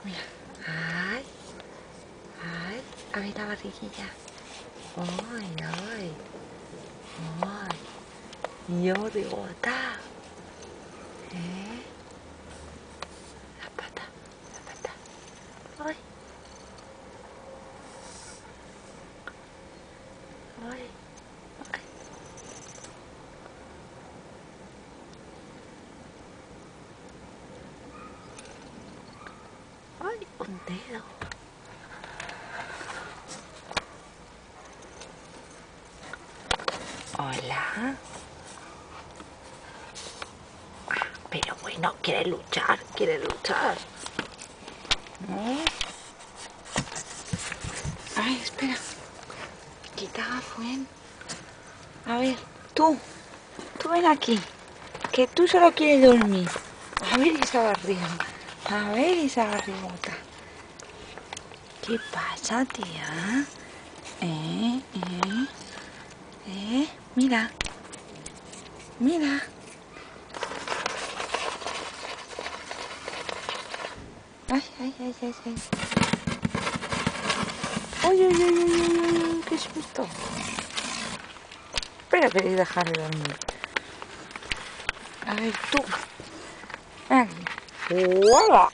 Mira. Ay. Ay. A ver la barriguilla. Ay, ay. Ay. Y origota. La pata. La pata. Ay. Ay. Ay. Ay, un dedo. Hola. Pero bueno, quiere luchar, quiere luchar. Ay, espera. Quita, ven. A ver, tú ven aquí. Que tú solo quieres dormir. A ver esa barriga. A ver esa barrigota. ¿Qué pasa, tía? Mira. Mira. Ay, ay, ay, ay, ay. Uy, uy, uy, uy, uy, uy, qué susto. Pero queréis dejarle dormir. A ver, tú. Ven aquí. ¡Hola!